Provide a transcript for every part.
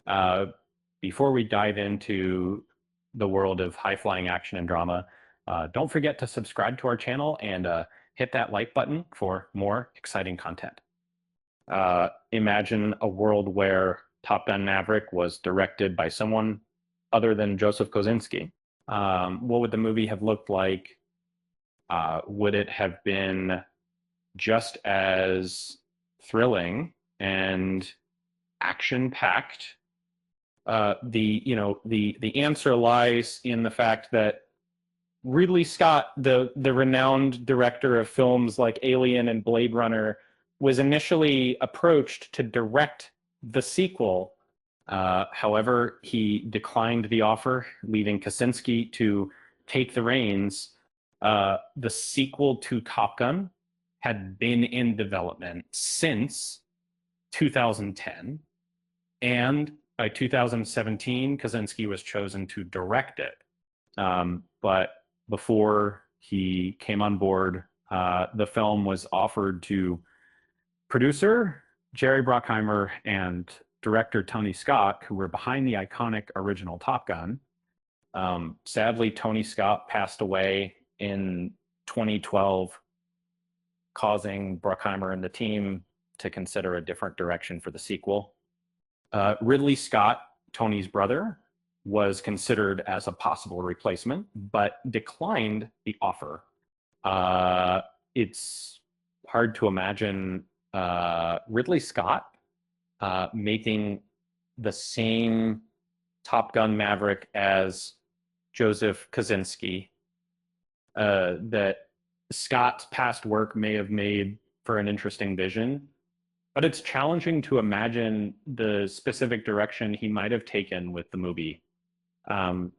Uh, Before we dive into the world of high-flying action and drama, don't forget to subscribe to our channel and hit that like button for more exciting content. Imagine a world where Top Gun Maverick was directed by someone other than Joseph Kosinski. What would the movie have looked like? Would it have been just as thrilling and action-packed? The answer lies in the fact that Ridley Scott, the renowned director of films like Alien and Blade Runner, was initially approached to direct the sequel. However, he declined the offer, leaving Kosinski to take the reins. The sequel to Top Gun had been in development since 2010, and by 2017, Kosinski was chosen to direct it. But before he came on board, the film was offered to producer Jerry Bruckheimer and director Tony Scott, who were behind the iconic original Top Gun. Sadly, Tony Scott passed away in 2012, causing Bruckheimer and the team to consider a different direction for the sequel. Ridley Scott, Tony's brother, was considered as a possible replacement, but declined the offer. It's hard to imagine Ridley Scott making the same Top Gun Maverick as Joseph Kosinski. That Scott's past work may have made for an interesting vision, but it's challenging to imagine the specific direction he might have taken with the movie. One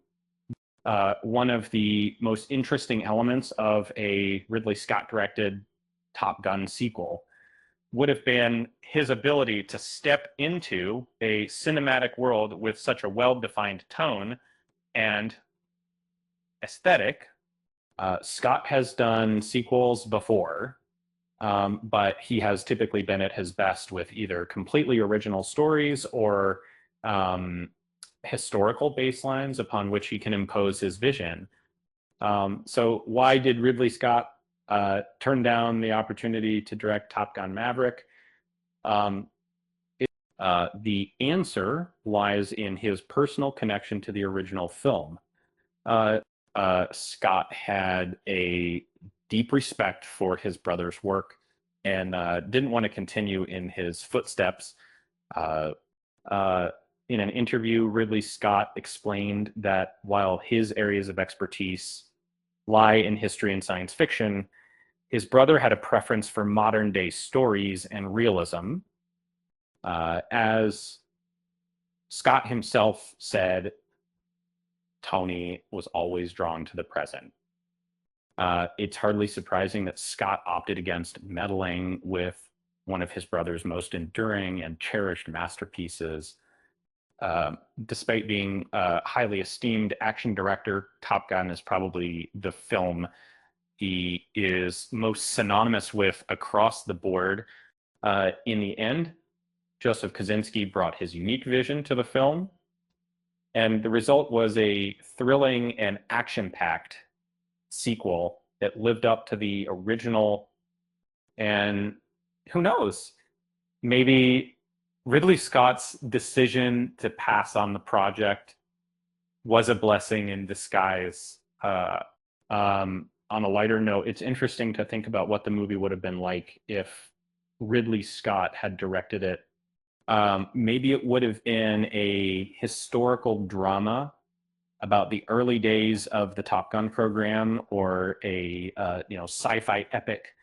of the most interesting elements of a Ridley Scott-directed Top Gun sequel would have been his ability to step into a cinematic world with such a well-defined tone and aesthetic. Scott has done sequels before, but he has typically been at his best with either completely original stories or historical baselines upon which he can impose his vision. So why did Ridley Scott turn down the opportunity to direct Top Gun Maverick? The answer lies in his personal connection to the original film. Scott had a deep respect for his brother's work and didn't want to continue in his footsteps. In an interview, Ridley Scott explained that while his areas of expertise lie in history and science fiction, his brother had a preference for modern-day stories and realism. As Scott himself said, Tony was always drawn to the present. It's hardly surprising that Scott opted against meddling with one of his brother's most enduring and cherished masterpieces. Despite being a highly esteemed action director, Top Gun is probably the film he is most synonymous with across the board. In the end, Joseph Kosinski brought his unique vision to the film, and the result was a thrilling and action-packed sequel that lived up to the original. And who knows, maybe Ridley Scott's decision to pass on the project was a blessing in disguise. On a lighter note, it's interesting to think about what the movie would have been like if Ridley Scott had directed it. Maybe it would have been a historical drama about the early days of the Top Gun program, or a sci-fi epic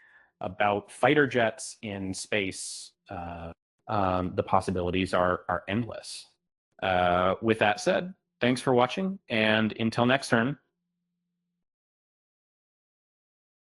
about fighter jets in space. The possibilities are endless. With that said, thanks for watching, and until next turn,